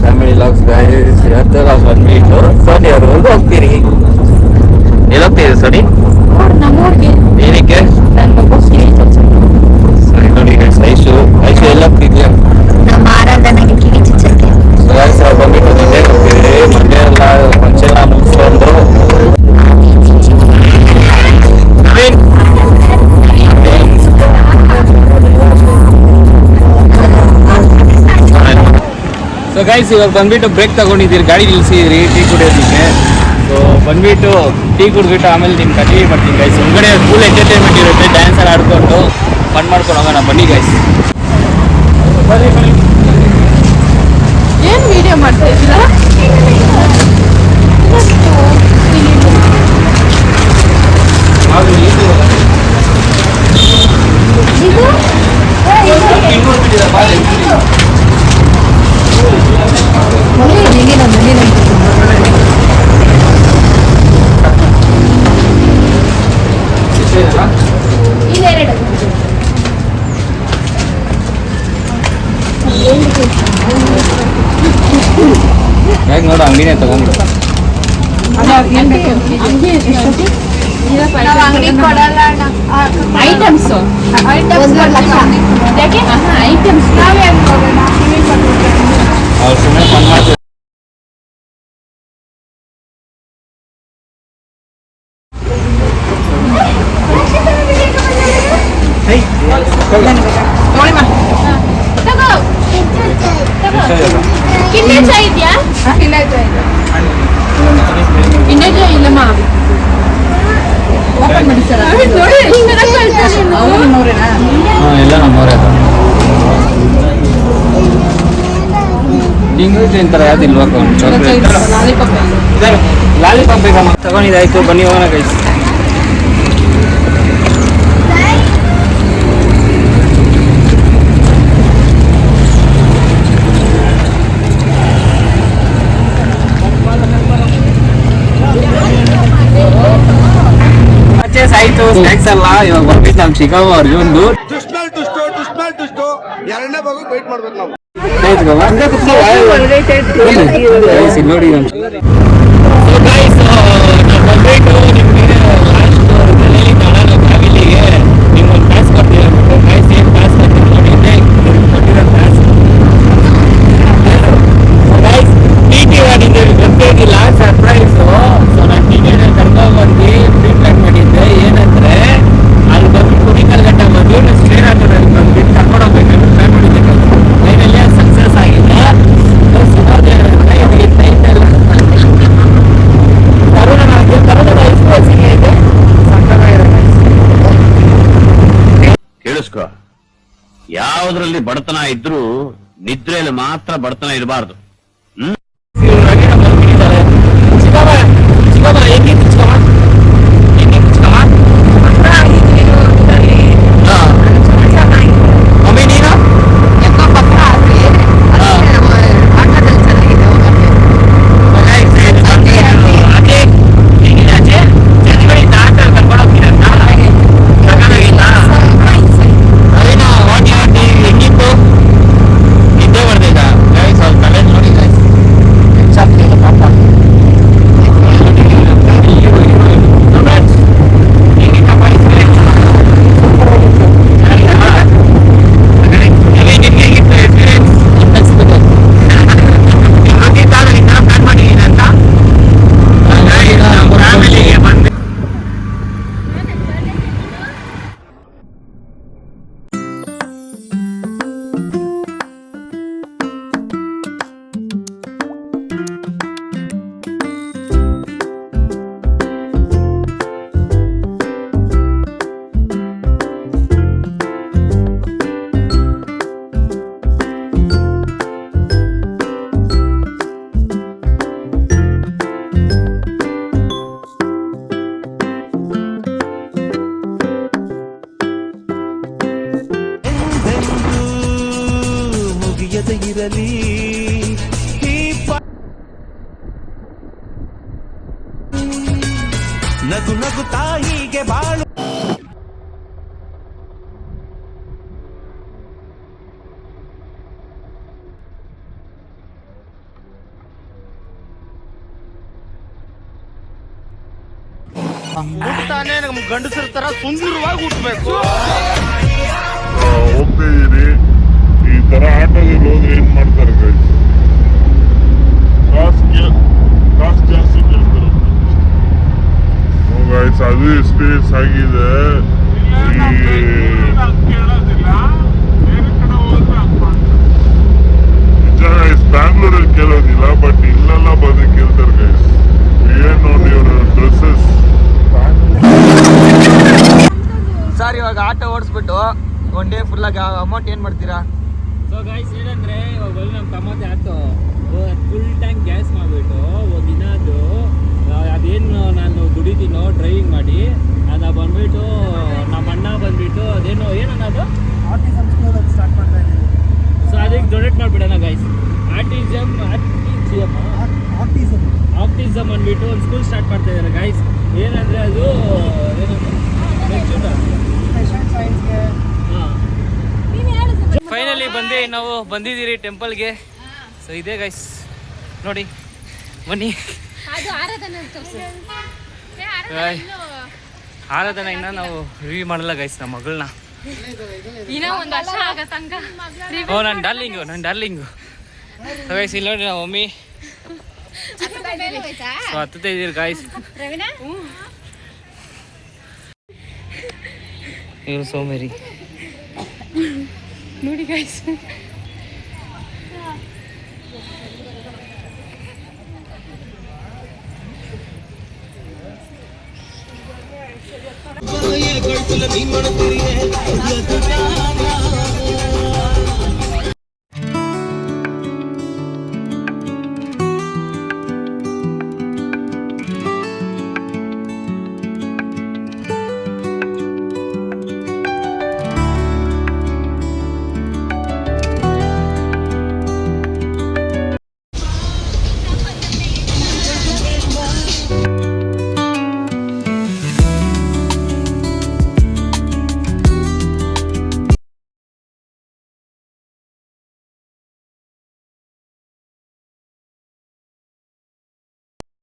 Family logs guys. ಇವತ್ತು ನಾವು ಬಂದ್ಬಿಟ್ಟು ಸೋನಿ ಅವ್ರ ಊರಿಗೆ ಹೋಗ್ತೀರಿ. ಎಲ್ಲಿ ಹೋಗ್ತೀರಿ ಸೋನಿ? ನಮ್ಮೂರಿಗೆ. ಏನಕ್ಕೆ? ಸರಿ ನೋಡಿ ಗೈಸ್, ಐಶು ಎಲ್ಲ ಹೋಗ್ತಿದ್ಯಾ? ನಮ್ಮ ಆರಾಧನೆಗೆ ಕಿವಿ ಚುಚ್ಚಕ್ಕೆ. ಗೈಸ್ ನಾವು ಬಂದ್ಬಿಟ್ಟು ಮಂಡ್ಯ ಹೋಗ್ತೀವಿ. ಮಂಡ್ಯ ಎಲ್ಲ ಫಂಕ್ಷನ್ ಮುಗಿಸ್ಕೊಂಡು ಸೊ ಗೈಸ್ ಇವಾಗ ಬಂದ್ಬಿಟ್ಟು ಬ್ರೇಕ್ ತಗೊಂಡಿದ್ದೀರಿ, ಗಾಡಿ ನಿಲ್ಸಿದ್ರಿ ಟೀ ಕುಡಿಯೋದಕ್ಕೆ. ಸೊ ಬಂದ್ಬಿಟ್ಟು ಟೀ ಕುಡಿದ್ಬಿಟ್ಟು ಆಮೇಲೆ ನಿಮ್ಗೆ ಕಂಟಿನ್ಯೂ ಮಾಡ್ತೀನಿ ಗೈಸ್. ಹೊರಗಡೆ ಫುಲ್ ಎಂಟರ್ಟೈನ್ಮೆಂಟ್ ಇರುತ್ತೆ, ಡ್ಯಾನ್ಸ್ ಎಲ್ಲ ಆಡ್ಕೊಂಡು ಫನ್ ಮಾಡ್ಕೊಂಡು ಹೋಗೋಣ ಬನ್ನಿ ಗೈಸ್. ಏನು ವಿಡಿಯೋ ಮಾಡ್ತಾ ಇದ್ದೀರಾ? ಹೇಗೆ ನೋಡು ಅಂಗಡಿನೇ ತಗೊಂಡು ಐಟಮ್ಸ್ ಅವ್ರು ಸುಮ್ಮನೆ ಫನ್ ಮಾಡ್ತಾರೆ. ಕಿಂಡರ್ ಚಾಯ್ ಇದೆಯಾ? ಕಿಂಡರ್ ಚಾಯ್ ಇಲ್ಲಮ್ಮ. ಓಪನ್ ಮಾಡಿ ಸರ್. ಎಲ್ಲ ನಮ್ಮವರೇ ಅದು. ಹಿಂಗೆ ತಿಂತಾರೆ, ಯಾವ್ದಿಲ್ವಾ? ಲಾಲಿಪಾಪ್ ಬೇಕಮ್ಮ, ತಗೊಂಡಿದ್ದಾಯ್ತು. ಬನ್ನಿ ಹೋಗೋಣ ಗೈಸ್. ಆಯ್ತು ಸ್ನಾಕ್ಸ್ ಎಲ್ಲ ಇವಾಗ ಬರ್ಬಿಟ್ಟು ನಮ್ ಚಿಕ್ಕಮ್ಮ ಅವ್ರಿಗೆ ಒಂದು ನೋಡಿ ಸರ್ಪ್ರೈಸ್. ಸೊ ನಾನು ಟಿಕೆಟ್ ಕರ್ಕೊಂಡ್ ಬಂದು ಟ್ರೀಟ್ಮೆಂಟ್ ಮಾಡಿದ್ದೆ. ಏನಂದ್ರೆ ಅಲ್ಲಿ ಬಂದು ಕುಣಿಕಲ್ಗಟ್ಟ ಬಂದು ಶ್ರೀರಾಮದಲ್ಲಿ ಬಂದ್ಬಿಟ್ಟು ಕರ್ಕೊಂಡು ಹೋಗ್ಬೇಕು ಪ್ಲಾನ್ ಮಾಡಿದ್ದೆ. ಲೈನಲ್ಲಿ ಸಕ್ಸಸ್ ಆಗಿದೆ. ಕೇಳಿಸ್ಕೊ, ಯಾವುದ್ರಲ್ಲಿ ಬಡತನ ಇದ್ರೂ ನಿದ್ರೆಯಲ್ಲಿ ಮಾತ್ರ ಬಡತನ ಇರಬಾರ್ದು. ನಗು ನಗು ತಾಯಿಗೆ ಬಾಳು. ಹುಟ್ಟಾನೆ ನಮ್ ಗಂಡಸರ ತರ ಸುಂದರವಾಗಿ ಹುಟ್ಟಬೇಕು. ಹೋಗ್ತಾ ಇದೀರಿ, ಈ ತರ ಆಟೋದಲ್ಲಿ ಹೋದ್ರೆ ಏನ್ ಮಾಡ್ತಾರೆ ಗೈಸ್? ಕಾಸು ಜಾಸ್ತಿ ಕೇಳ್ತಾರೆ ಗೈಸ್. ಅದು ಎಕ್ಸ್ಪೀರಿಯನ್ಸ್ ಆಗಿದೆ. ನಿಜ ಗೈಸ್, ಬ್ಯಾಂಗ್ಳೂರಲ್ಲಿ ಕೇಳೋದಿಲ್ಲ, ಬಟ್ ಇಲ್ಲೆಲ್ಲ ಬಂದು ಕೇಳ್ತಾರೆ ಗೈಸ್. ಏನ್ ನೋಡಿ ಇವ್ರ ಡ್ರೆಸ್ಸಸ್. ಸರ್ ಇವಾಗ ಆಟೋ ಓಡಿಸ್ಬಿಟ್ಟು ಒನ್ ಡೇ ಫುಲ್ ಆಗಿ ಅಮೌಂಟ್ ಏನ್ ಮಾಡ್ತೀರಾ? ಸೊ ಗೈಸ್ ಏನಂದ್ರೆ ಇವಾಗ ನಮ್ಮ ತಮ್ಮದೇ ಆಟೋ ಫುಲ್ ಟ್ಯಾಂಕ್ ಗ್ಯಾಸ್ ಮಾಡಿಬಿಟ್ಟು ದಿನದ್ದು ಅದೇನು ನಾನು ದುಡಿತೀನೋ ಡ್ರೈವಿಂಗ್ ಮಾಡಿ ಅದು ಬಂದ್ಬಿಟ್ಟು ನಮ್ಮ ಅಣ್ಣ ಬಂದ್ಬಿಟ್ಟು ಅದೇನು ಏನನ್ನೋದು ಸ್ಟಾರ್ಟ್ ಮಾಡ್ತಾ ಇದ್ದೀವಿ. ಸೊ ಅದಕ್ಕೆ ಡೊನೇಟ್ ಮಾಡಿಬಿಡೋಣ ಗೈಸ್. ಆಕ್ಟಿಸಮ್ ಅಂದ್ಬಿಟ್ಟು ಒಂದು ಸ್ಕೂಲ್ ಸ್ಟಾರ್ಟ್ ಮಾಡ್ತಾ ಇದ್ದಾರೆ ಗೈಸ್. ಏನಂದರೆ ಅದು ಫೈನಲಿ ನಾವು ಬಂದಿದ್ದೀರಿ ಟೆಂಪಲ್ಗೆ. ಸೊ ಇದೇ ಗೈಸ್ ನೋಡಿ, ಬನ್ನಿ. ಆರಾಧನಾ ಇನ್ನ ನಾವು ರಿವ್ಯೂ ಮಾಡಲ್ಲ ಗೈಸ್ ನಮ್ಮ ಮಗಳನ್ನ. ನನ್ನ ಡಾರ್ಲಿಂಗು ಗೈಸ್. ಇಲ್ಲಿ ನೋಡಿ ನಾವು ಮಮ್ಮಿ ಹತ್ತುತ್ತಾ ಇದ್ದೀರಿ ಗಾಯ್ಸ್. ಇವರು ಸೋಮೇರಿ ನೋಡಿ ಗೈಸ್.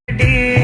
ಡಿ